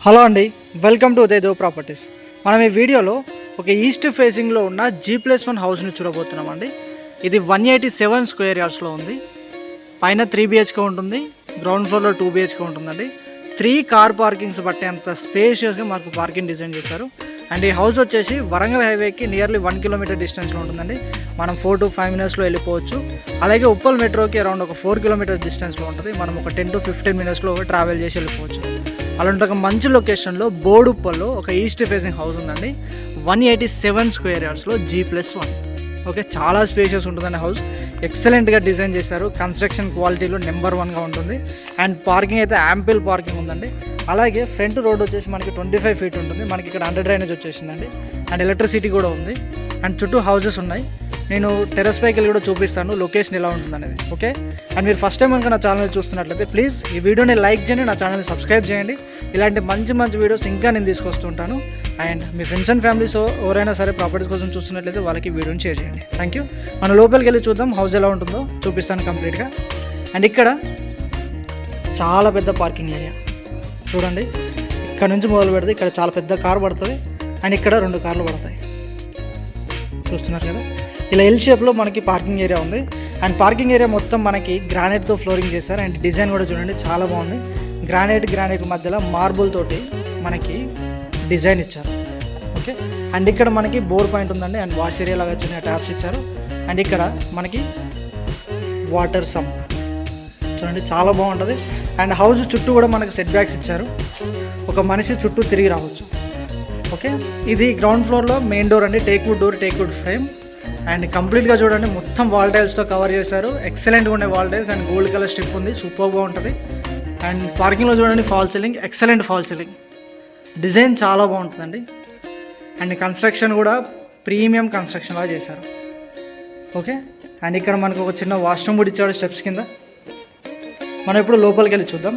Hello అండి, welcome to ఉదయదేవ్ properties. మనం ఈ వీడియోలో ఒక ఈస్ట్ ఫేసింగ్లో ఉన్న G+1 హౌస్ని చూడబోతున్నామండి. ఇది 187 స్క్వేర్ యార్డ్స్లో ఉంది. పైన 3 BHK ఉంటుంది, గ్రౌండ్ ఫ్లోర్లో 2 BHK ఉంటుందండి. 3 కార్ పార్కింగ్స్ బట్టే అంత స్పేషియస్గా మనకు పార్కింగ్ డిజైన్ చేశారు. అండ్ ఈ హౌస్ వచ్చేసి వరంగల్ హైవేకి నియర్లీ 1 కిలోమీటర్ డిస్టెన్స్లో ఉంటుందండి. మనం 4 to 5 మినిట్స్లో వెళ్ళిపోవచ్చు. అలాగే ఉప్పల్ మెట్రోకి అరౌండ్ ఒక 4 కిలోమీటర్స్ డిస్టెన్స్లో ఉంటుంది. మనం ఒక 10 to 15 మినిట్స్లో ట్రావెల్ చేసి వెళ్ళిపోవచ్చు. అలాంటి ఒక మంచి లొకేషన్లో బోడుప్పల్లో ఒక ఈస్ట్ ఫేసింగ్ హౌస్ ఉందండి. 187 స్క్వేర్ యార్డ్స్లో G+1. ఓకే, చాలా స్పేషియస్ ఉంటుందండి హౌస్. ఎక్సలెంట్గా డిజైన్ చేశారు. కన్స్ట్రక్షన్ క్వాలిటీలో నెంబర్ 1గా ఉంటుంది. అండ్ పార్కింగ్ అయితే యాంపిల్ పార్కింగ్ ఉందండి. అలాగే ఫ్రంట్ రోడ్ వచ్చేసి మనకి 25 feet ఉంటుంది. మనకి ఇక్కడ అండర్ డ్రైనేజ్ వచ్చేసిందండి. అండ్ ఎలక్ట్రిసిటీ కూడా ఉంది. అండ్ చుట్టూ హౌసెస్ ఉన్నాయి. నేను టెర్రస్ పైకి వెళ్ళి కూడా చూపిస్తాను లొకేషన్ ఎలా ఉంటుంది అనేది. ఓకే, అండ్ మీరు ఫస్ట్ టైం కనుక నా ఛానల్ చూస్తున్నట్లయితే ప్లీజ్ ఈ వీడియోని లైక్ చేయండి, నా ఛానల్ని సబ్స్క్రైబ్ చేయండి. ఇలాంటి మంచి మంచి వీడియోస్ ఇంకా నేను తీసుకొస్తుంటాను. అండ్ మీ ఫ్రెండ్స్ అండ్ ఫ్యామిలీస్ ఎవరైనా సరే ప్రాపర్టీస్ కోసం చూస్తున్నట్లయితే వాళ్ళకి వీడియోని షేర్ చేయండి. Thank you. మనం లోపలికి వెళ్ళి చూద్దాం హౌస్ ఎలా ఉంటుందో చూపిస్తాను కంప్లీట్గా. అండ్ ఇక్కడ చాలా పెద్ద పార్కింగ్ ఏరియా చూడండి. ఇక్కడ నుంచి మొదలు పెడితే ఇక్కడ చాలా పెద్ద కార్ పడుతుంది. అండ్ ఇక్కడ 2 కార్లు పడతాయి, చూస్తున్నారు కదా. ఇలా ఎల్ షేప్లో మనకి పార్కింగ్ ఏరియా ఉంది. అండ్ పార్కింగ్ ఏరియా మొత్తం మనకి గ్రానైట్తో ఫ్లోరింగ్ చేశారు. అండ్ డిజైన్ కూడా చూడండి చాలా బాగుంది. గ్రానైట్ మధ్యలో మార్బుల్ తోటి మనకి డిజైన్ ఇచ్చారు. ఓకే, అండ్ ఇక్కడ మనకి బోర్ పాయింట్ ఉందండి. అండ్ వాష్ ఏరియా లాగా చిన్న ట్యాప్స్ ఇచ్చారు. అండ్ ఇక్కడ మనకి వాటర్ సంప్ చూడండి, చాలా బాగుంటుంది. అండ్ హౌస్ చుట్టూ కూడా మనకి సెట్ బ్యాక్స్ ఇచ్చారు. ఒక మనిషి చుట్టూ తిరిగి రావచ్చు. ఓకే, ఇది గ్రౌండ్ ఫ్లోర్లో మెయిన్ డోర్ అండి. Teakwood door, teakwood frame. And కంప్లీట్గా చూడండి మొత్తం వాల్ టైల్స్తో కవర్ చేశారు. ఎక్సలెంట్గా ఉండే wall tiles. And gold colour strip ఉంది, సూపర్గా ఉంటుంది. అండ్ పార్కింగ్లో చూడండి fall ceiling, excellent fall ceiling. Design చాలా బాగుంటుందండి. అండ్ కన్స్ట్రక్షన్ కూడా ప్రీమియం కన్స్ట్రక్షన్ లాగా చేశారు. ఓకే, అండ్ ఇక్కడ మనకు ఒక చిన్న వాష్రూమ్ కూడా ఇచ్చాడు స్టెప్స్ కింద. మనం ఇప్పుడు లోపలికి వెళ్ళి చూద్దాం.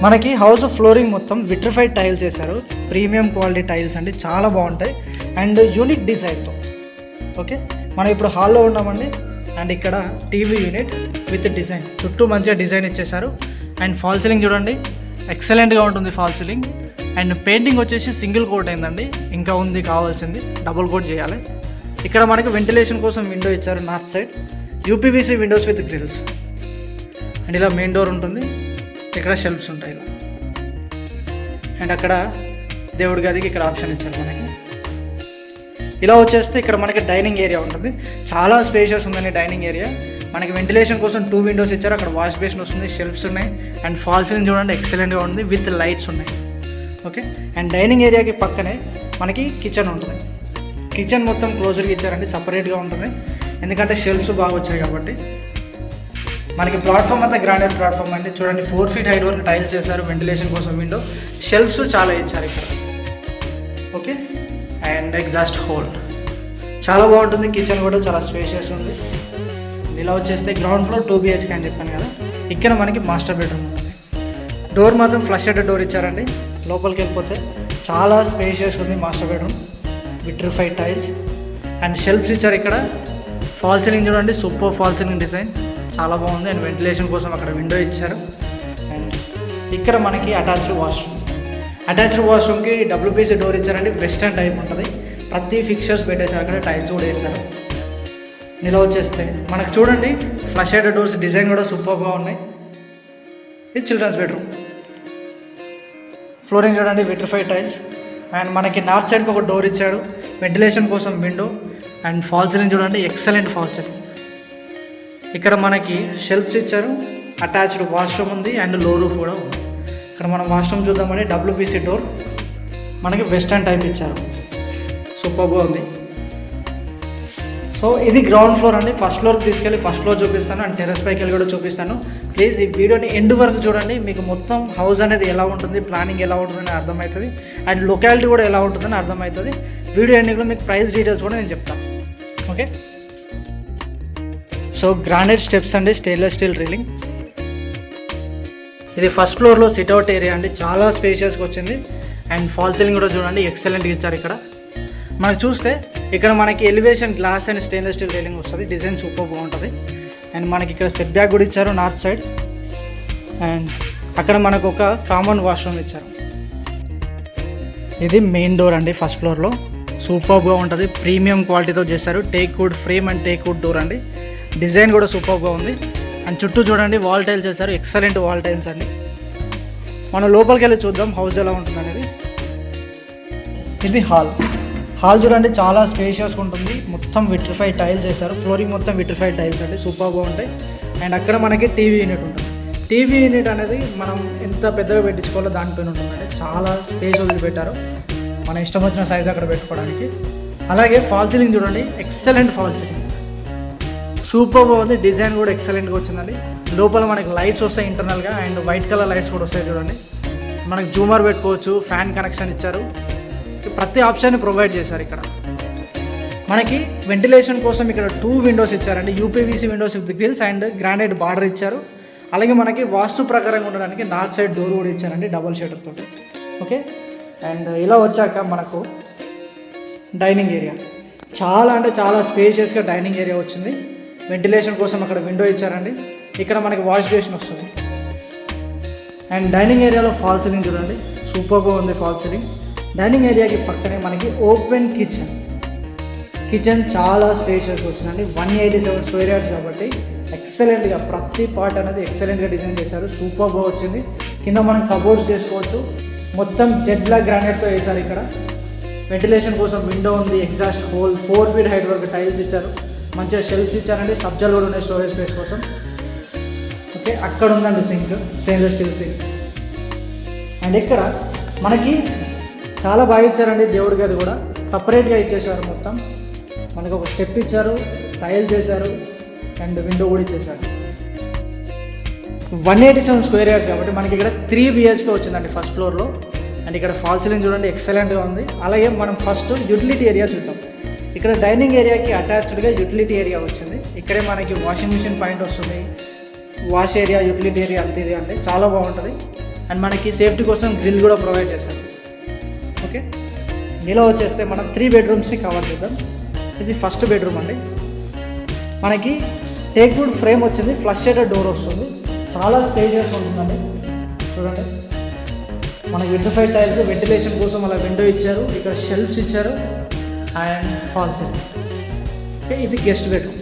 మనకి హౌస్ ఫ్లోరింగ్ మొత్తం విట్రిఫైడ్ టైల్స్ వేశారు. ప్రీమియం క్వాలిటీ టైల్స్ అండి, చాలా బాగుంటాయి. అండ్ యూనిక్ డిజైన్తో. ఓకే, మనం ఇప్పుడు హాల్లో ఉన్నామండి. అండ్ ఇక్కడ టీవీ యూనిట్ విత్ డిజైన్, చుట్టూ మంచిగా డిజైన్ ఇచ్చేసారు. అండ్ ఫాల్ సీలింగ్ చూడండి, ఎక్సలెంట్గా ఉంటుంది ఫాల్ సీలింగ్. అండ్ పెయింటింగ్ వచ్చేసి సింగిల్ కోట్ అయిందండి, ఇంకా ఉంది కావాల్సింది, డబుల్ కోట్ చేయాలి. ఇక్కడ మనకి వెంటిలేషన్ కోసం విండో ఇచ్చారు north side. UPVC windows with grills. And ఇలా మెయిన్ డోర్ ఉంటుంది. ఇక్కడ షెల్ఫ్స్ ఉంటాయి ఇలా. అండ్ అక్కడ దేవుడి గదికి ఇక్కడ ఆప్షన్ ఇచ్చారు మనకి. ఇలా వచ్చేస్తే ఇక్కడ మనకి డైనింగ్ ఏరియా ఉంటుంది. చాలా స్పేషియస్ ఉందండి డైనింగ్ ఏరియా. మనకి వెంటిలేషన్ కోసం 2 విండోస్ ఇచ్చారు. అక్కడ వాష్ బేసిన్ వస్తుంది, షెల్ఫ్స్ ఉన్నాయి. అండ్ ఫాల్ సీలింగ్ చూడండి ఎక్సలెంట్గా ఉంది విత్ లైట్స్ ఉన్నాయి. ఓకే, అండ్ డైనింగ్ ఏరియాకి పక్కనే మనకి కిచెన్ ఉంటుంది. కిచెన్ మొత్తం క్లోజర్గా ఇచ్చారండి, సపరేట్గా ఉంటుంది. ఎందుకంటే షెల్ఫ్స్ బాగా వచ్చాయి కాబట్టి. మనకి ప్లాట్ఫామ్ అంతా గ్రానైట్ ప్లాట్ఫామ్ అండి. చూడండి 4 feet హైట్ వరకు టైల్స్ వేశారు. వెంటిలేషన్ కోసం విండో, షెల్ఫ్స్ చాలా ఇచ్చారు ఇక్కడ. ఓకే, అండ్ ఎగ్జాస్ట్ హోల్ చాలా బాగుంటుంది. కిచెన్ కూడా చాలా స్పేషియస్ ఉంది. ఇలా వచ్చేస్తే గ్రౌండ్ ఫ్లోర్ 2 BHK అని చెప్పాను కదా. ఇక్కడ మనకి మాస్టర్ బెడ్రూమ్ ఉంటుంది. డోర్ మాత్రం ఫ్లషెడ్ డోర్ ఇచ్చారండి. లోపలికి వెళ్ళిపోతే చాలా స్పేషియస్ ఉంది master bedroom. Vitrified tiles and shelves ఇచ్చారు. ఇక్కడ ఫాల్ సీలింగ్ చూడండి, సూపర్ ఫాల్ సీలింగ్ డిజైన్, చాలా బాగుంది. అండ్ వెంటిలేషన్ కోసం అక్కడ విండో ఇచ్చారు. అండ్ ఇక్కడ మనకి అటాచ్డ్ వాష్రూమ్కి WPC డోర్ ఇచ్చారండి. వెస్టర్న్ టైప్ ఉంటుంది. ప్రతి ఫిక్చర్స్ పెట్టేశారు, అక్కడ టైల్స్ కూడా వేశారు. ఇలా వచ్చేస్తే మనకు చూడండి ఫ్లషెడ్ డోర్స్ డిజైన్ కూడా సూపర్గా ఉన్నాయి. ఇది చిల్డ్రన్స్ బెడ్రూమ్. ఫ్లోరింగ్ చూడండి విట్రిఫైడ్ టైల్స్. అండ్ మనకి నార్త్ సైడ్కి ఒక డోర్ ఇచ్చాడు, వెంటిలేషన్ కోసం విండో. అండ్ ఫాల్ సీలింగ్ చూడండి, ఎక్సలెంట్ ఫాల్ సీలింగ్. ఇక్కడ మనకి షెల్ఫ్స్ ఇచ్చారు. అటాచ్డ్ వాష్రూమ్ ఉంది అండ్ లో రూఫ్ కూడా ఉంది. ఇక్కడ మనం వాష్రూమ్ చూద్దామండి. WPC డోర్ మనకి వెస్టర్న్ టైప్ ఇచ్చారు, సూపర్గా ఉంది. సో ఇది గ్రౌండ్ ఫ్లోర్ అండి. ఫస్ట్ ఫ్లోర్కి తీసుకెళ్ళి ఫస్ట్ ఫ్లోర్ చూపిస్తాను. అండ్ టెర్రస్ పైకి వెళ్ళి కూడా చూపిస్తాను. ప్లీజ్ ఈ వీడియోని ఎండ్ వరకు చూడండి. మీకు మొత్తం హౌస్ అనేది ఎలా ఉంటుంది, ప్లానింగ్ ఎలా ఉంటుందని అర్థమవుతుంది. అండ్ లొకాలిటీ కూడా ఎలా ఉంటుందని అర్థమవుతుంది. వీడియో ఎండింగ్లో మీకు ప్రైస్ డీటెయిల్స్ కూడా నేను చెప్తాను. ఓకే, సో గ్రానైట్ స్టెప్స్ అండి, స్టెయిన్లెస్ స్టీల్ రీలింగ్. ఇది ఫస్ట్ ఫ్లోర్లో సిట్అవుట్ ఏరియా అండి, చాలా స్పేషియస్గా వచ్చింది. అండ్ ఫాల్ సీలింగ్ కూడా చూడండి ఎక్సలెంట్గా ఇచ్చారు. ఇక్కడ మనకు చూస్తే ఇక్కడ మనకి elevation glass and stainless steel reeling వస్తుంది. డిజైన్ సూపర్ బాగుంటుంది. అండ్ మనకి ఇక్కడ సెట్ బ్యాక్ కూడా ఇచ్చారు నార్త్ సైడ్. అండ్ అక్కడ మనకు ఒక కామన్ వాష్రూమ్ ఇచ్చారు. ఇది మెయిన్ డోర్ అండి. ఫస్ట్ ఫ్లోర్లో సూపర్గా ఉంటుంది, ప్రీమియం క్వాలిటీతో చేశారు. Teak wood frame and teak wood door అండి. డిజైన్ కూడా సూపర్గా ఉంది. అండ్ చుట్టూ చూడండి వాల్ టైల్స్ చేశారు, ఎక్సలెంట్ వాల్ టైల్స్ అండి. మనం లోపలికి వెళ్ళి చూద్దాం హౌస్ ఎలా ఉంటుంది అనేది. ఇది హాల్ చూడండి, చాలా స్పేషియస్గా ఉంటుంది. మొత్తం విట్రిఫైడ్ టైల్స్ చేశారు, ఫ్లోరింగ్ మొత్తం విట్రిఫైడ్ టైల్స్ అండి, సూపర్గా ఉంటాయి. అండ్ అక్కడ మనకి టీవీ యూనిట్ ఉంటుంది. టీవీ యూనిట్ అనేది మనం ఎంత పెద్దగా పెట్టించుకోవాలో దానిపైన ఉంటుందండి. చాలా స్పేస్ వదిలిపెట్టారు, మన ఇష్టం వచ్చిన సైజ్ అక్కడ పెట్టుకోవడానికి. అలాగే ఫాల్ సీలింగ్ చూడండి, ఎక్సలెంట్ ఫాల్ సీలింగ్, సూపర్గా ఉంది. డిజైన్ కూడా ఎక్సలెంట్గా వచ్చిందండి. లోపల మనకి లైట్స్ వస్తాయి ఇంటర్నల్గా, అండ్ వైట్ కలర్ లైట్స్ కూడా వస్తాయి చూడండి. మనకి జూమర్ పెట్టుకోవచ్చు, ఫ్యాన్ కనెక్షన్ ఇచ్చారు, ప్రతి ఆప్షన్ ప్రొవైడ్ చేశారు. ఇక్కడ మనకి వెంటిలేషన్ కోసం ఇక్కడ 2 విండోస్ ఇచ్చారండి, UPVC windows with grills and granite border ఇచ్చారు. అలాగే మనకి వాస్తు ప్రకారంగా ఉండడానికి నార్త్ సైడ్ డోర్ కూడా ఇచ్చారండి, డబల్ షేటర్ తోటి. ఓకే, అండ్ ఇలా వచ్చాక మనకు డైనింగ్ ఏరియా చాలా అంటే చాలా స్పేషియస్గా డైనింగ్ ఏరియా వచ్చింది. వెంటిలేషన్ కోసం అక్కడ విండో ఇచ్చారండి. ఇక్కడ మనకి వాష్ బేసిన్ వస్తుంది. అండ్ డైనింగ్ ఏరియాలో ఫాల్ సీలింగ్ చూడండి, సూపర్గా ఉంది ఫాల్ సీలింగ్. డైనింగ్ ఏరియాకి పక్కనే మనకి ఓపెన్ కిచెన్ చాలా స్పేషియస్ వచ్చిందండి. 187 స్క్వేర్ యార్డ్స్ కాబట్టి ఎక్సలెంట్గా ప్రతి పార్ట్ అనేది ఎక్సలెంట్గా డిజైన్ చేశారు, సూపర్గా వచ్చింది. కింద మనం కబోర్డ్స్ చేసుకోవచ్చు, మొత్తం జెడ్ బ్లాక్ గ్రానైట్తో వేశారు. ఇక్కడ వెంటిలేషన్ కోసం విండో ఉంది, ఎగ్జాస్ట్ హోల్, 4 ఫీట్ హైట్ వరకు టైల్స్ ఇచ్చారు, మంచిగా షెల్ఫ్స్ ఇచ్చారండి, సబ్జాలు కూడా ఉన్నాయి స్టోరేజ్ స్పేస్ కోసం. ఓకే, అక్కడ ఉందండి sink, stainless steel sink. And ఇక్కడ మనకి చాలా బాగా ఇచ్చారండి, దేవుడి గది కూడా సపరేట్గా ఇచ్చేసారు. మొత్తం మనకు ఒక స్టెప్ ఇచ్చారు, టైల్స్ చేశారు, అండ్ విండో కూడా ఇచ్చేసారు. 187 స్క్వేర్ యార్డ్స్ కాబట్టి మనకి ఇక్కడ 3 BHK వచ్చిందండి ఫస్ట్ ఫ్లోర్లో. అండ్ ఇక్కడ ఫాల్ సీలింగ్ చూడండి, ఎక్సలెంట్గా ఉంది. అలాగే మనం ఫస్ట్ యూటిలిటీ ఏరియా చూద్దాం. ఇక్కడ డైనింగ్ ఏరియాకి అటాచ్డ్గా యూటిలిటీ ఏరియా వచ్చింది. ఇక్కడే మనకి వాషింగ్ మిషన్ పాయింట్ వస్తుంది, వాష్ ఏరియా, యూటిలిటీ ఏరియా అంతే ఇది అండి, చాలా బాగుంటుంది. అండ్ మనకి సేఫ్టీ కోసం గ్రిల్ కూడా ప్రొవైడ్ చేశారు. ఓకే, ఇలా వచ్చేస్తే మనం 3 బెడ్రూమ్స్ని కవర్ చేద్దాం. ఇది ఫస్ట్ బెడ్రూమ్ అండి. మనకి టేక్ వుడ్ ఫ్రేమ్ వచ్చింది, ఫ్లష్ షేడెడ్ డోర్ వస్తుంది, చాలా స్పేషియస్ ఉంటుందండి. చూడండి మనకి విట్రిఫైడ్ టైల్స్, వెంటిలేషన్ కోసం అలా విండో ఇచ్చారు, ఇక్కడ షెల్ఫ్స్ ఇచ్చారు అండ్ ఫాల్ సీలింగ్. ఓకే, ఇది గెస్ట్ బెడ్రూమ్.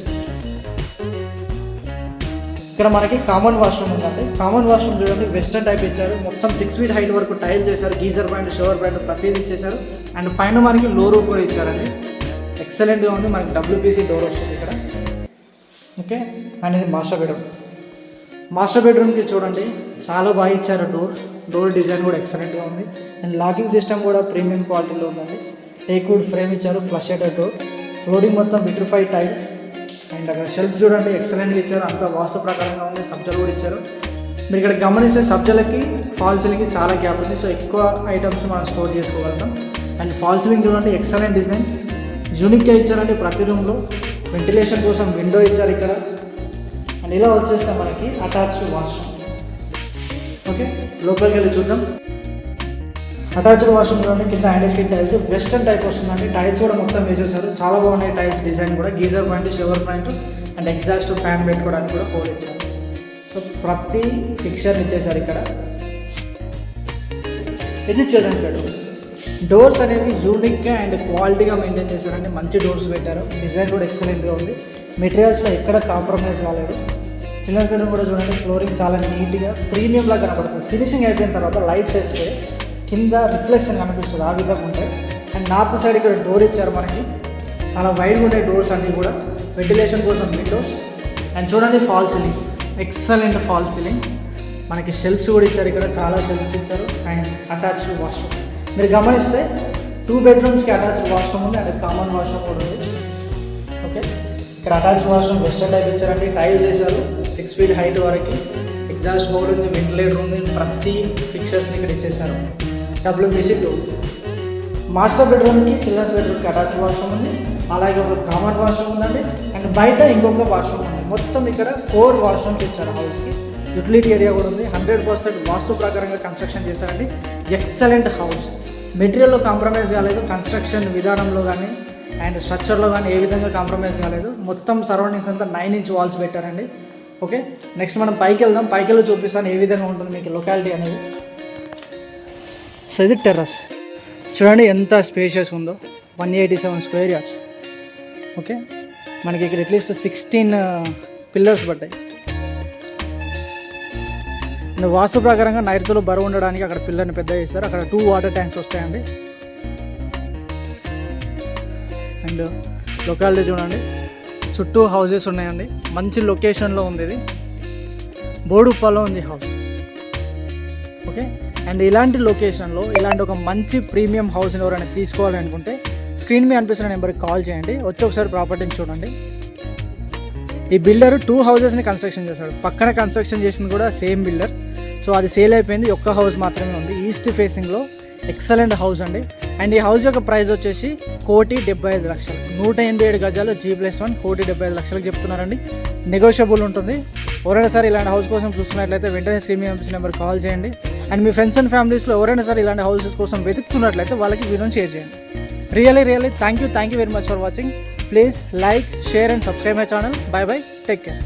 ఇక్కడ మనకి కామన్ వాష్రూమ్ ఉందండి. కామన్ వాష్రూమ్ చూడండి, వెస్టర్న్ టైప్ ఇచ్చారు, మొత్తం 6 ఫీట్ హైట్ వరకు టైల్స్ చేశారు, గీజర్ పాయింట్, షవర్ పాయింట్ ప్రతిదీ ఇచ్చేసారు. అండ్ పైన మనకి లో రూఫ్ కూడా ఇచ్చారండి, ఎక్సలెంట్గా ఉంది. మనకి WPC డోర్ వస్తుంది ఇక్కడ. ఓకే, అండ్ ఇది మాస్టర్ బెడ్రూమ్కి చూడండి చాలా బాగా ఇచ్చారు. డోర్ డిజైన్ కూడా ఎక్సలెంట్గా ఉంది. అండ్ లాకింగ్ సిస్టమ్ కూడా ప్రీమియం క్వాలిటీలో ఉందండి. టేక్ వుడ్ ఫ్రేమ్ ఇచ్చారు, ఫ్లష్ షేడెడ్ డోర్, ఫ్లోరింగ్ మొత్తం విట్రిఫైడ్ టైల్స్. అండ్ అక్కడ షెల్ఫ్ చూడండి ఎక్సలెంట్గా ఇచ్చారు, అంతా వాస్తు ప్రకారంగా ఉంది. సబ్జాలు కూడా ఇచ్చారు. మీరు ఇక్కడ గమనిస్తే సబ్జాలకి ఫాల్ సీలింగ్కి చాలా గ్యాప్ ఉంది, సో ఎక్కువ ఐటమ్స్ మనం స్టోర్ చేసుకోగలుగుతాం. అండ్ ఫాల్ సీలింగ్ చూడండి, ఎక్సలెంట్ డిజైన్, యూనిక్గా ఇచ్చారండి. ప్రతి రూమ్లో వెంటిలేషన్ కోసం విండో ఇచ్చారు ఇక్కడ. అండ్ ఇలా వచ్చేస్తే మనకి అటాచ్డ్ వాష్రూమ్. ఓకే, లోపలికి వెళ్ళి చూద్దాం. అటాచ్డ్ వాష్రూమ్ చూడండి, కింద యాండీస్కిన్ టైల్స్, వెస్టర్న్ టైప్ వస్తుందండి. టైల్స్ కూడా మొత్తం వేసేసారు, చాలా బాగున్నాయి టైల్స్ డిజైన్ కూడా. Geyser point, shower point and exhaust fan పెట్టుకోవడానికి కూడా హోల్ ఇచ్చారు. సో ప్రతి ఫిక్చర్ ఇచ్చేసారు ఇక్కడ. ఇది చిల్డ్రన్స్ బెడ్రూమ్. డోర్స్ అనేవి యూనిక్గా అండ్ క్వాలిటీగా మెయింటైన్ చేశారండి, మంచి డోర్స్ పెట్టారు, డిజైన్ కూడా ఎక్సలెంట్గా ఉంది. మెటీరియల్స్లో ఎక్కడ కాంప్రమైజ్ కాలేదు. చిల్డ్రన్స్ బెడ్రూమ్ కూడా చూడండి, ఫ్లోరింగ్ చాలా నీట్గా ప్రీమియంలా కనపడుతుంది. ఫినిషింగ్ అయిపోయిన తర్వాత లైట్స్ వేస్తే కింద రిఫ్లెక్షన్ కనిపిస్తుంది, ఆ విధంగా ఉంటాయి. అండ్ నార్త్ సైడ్ ఇక్కడ డోర్ ఇచ్చారు మనకి, చాలా వైడ్గా ఉంటాయి డోర్స్ అన్నీ కూడా, వెంటిలేషన్ కోసం విండోస్. అండ్ చూడండి fall ceiling, excellent fall ceiling. మనకి షెల్ఫ్స్ కూడా ఇచ్చారు, ఇక్కడ చాలా షెల్ఫ్స్ ఇచ్చారు. అండ్ అటాచ్డ్ వాష్రూమ్ మీరు గమనిస్తే 2 బెడ్రూమ్స్కి అటాచ్డ్ వాష్రూమ్ ఉంది అండ్ కామన్ వాష్రూమ్ కూడా ఉంది. ఓకే, ఇక్కడ అటాచ్డ్ వాష్రూమ్ వెస్టర్న్ టైప్ ఇచ్చారండి, టైల్స్ వేశారు 6 ఫీట్ హైట్ వరకు, ఎగ్జాస్ట్ హోల్ ఉంది, వెంటిలేటర్ ఉంది, ప్రతి ఫిక్చర్స్ని ఇక్కడ ఇచ్చేసారు. WPC door. మాస్టర్ బెడ్రూమ్కి చిల్డ్రన్స్ బెడ్రూమ్కి అటాచ్డ్ వాష్రూమ్ ఉంది, అలాగే ఒక కామన్ వాష్రూమ్ ఉందండి. అండ్ బయట ఇంకొక వాష్రూమ్ ఉంది. మొత్తం ఇక్కడ 4 వాష్రూమ్స్ ఇచ్చారు హౌస్కి. యూటిలిటీ ఏరియా కూడా ఉంది. 100% వాస్తు ప్రకారంగా కన్స్ట్రక్షన్ చేశారండి. ఎక్సలెంట్ హౌస్, మెటీరియల్లో కాంప్రమైజ్ కాలేదు, కన్స్ట్రక్షన్ విధానంలో కానీ అండ్ స్ట్రక్చర్లో కానీ ఏ విధంగా కాంప్రమైజ్ కాలేదు. మొత్తం సరౌండింగ్స్ అంతా 9 ఇంచ్ వాల్స్ పెట్టారండి. ఓకే, నెక్స్ట్ మనం పైకి వెళ్దాం. పైకి వెళ్ళి చూపిస్తాను ఏ విధంగా ఉంటుంది మీకు లొకాలిటీ అనేది. సో ఇది టెర్రస్ చూడండి ఎంత స్పేషియస్ ఉందో, 187 స్క్వేర్ యార్డ్స్. ఓకే, మనకి ఇక్కడ అట్లీస్ట్ 16 పిల్లర్స్ పడ్డాయి. వాస్తు ప్రకారంగా నైరుతిలో బరువు ఉండడానికి అక్కడ పిల్లర్ని పెద్దగా చేస్తారు. అక్కడ 2 వాటర్ ట్యాంక్స్ వస్తాయండి. అండ్ లొకాలిటీ చూడండి, చుట్టూ హౌసెస్ ఉన్నాయండి. మంచి లొకేషన్లో ఉంది ఇది, బోడుప్పలో ఉంది హౌస్. ఓకే, అండ్ ఇలాంటి లొకేషన్లో ఇలాంటి ఒక మంచి ప్రీమియం హౌస్ని ఎవరైనా తీసుకోవాలి అనుకుంటే స్క్రీన్ మీద అనిపిస్తున్న నెంబర్కి కాల్ చేయండి. వచ్చి ఒకసారి ప్రాపర్టీని చూడండి. ఈ బిల్డర్ 2 హౌసెస్ని కన్స్ట్రక్షన్ చేశాడు. పక్కన కన్స్ట్రక్షన్ చేసింది కూడా సేమ్ బిల్డర్. సో అది సేల్ అయిపోయింది, ఒక్క హౌస్ మాత్రమే ఉంది. ఈస్ట్ ఫేసింగ్లో ఎక్సలెంట్ హౌస్ అండి. అండ్ ఈ హౌస్ యొక్క ప్రైస్ వచ్చేసి 1,75,00,000. 187 గజాలు G+1 1,75,00,000 చెప్తున్నారండి. నెగోషియబుల్ ఉంటుంది. ఎవరైనా సరే ఇలాంటి హౌస్ కోసం చూస్తున్నట్లయితే వెంటనే స్క్రీన్ మీద పంపించిన నెంబర్ కాల్ చేయండి. అండ్ మీ ఫ్రెండ్స్ అండ్ ఫ్యామిలీస్లో ఎవరైనా సరే ఇలాంటి హౌసెస్ కోసం వెతుకుతున్నట్లయితే వాళ్ళకి వీడియోని షేర్ చేయండి. Really thank you very much for watching. Please like, share and subscribe my channel. By, take care.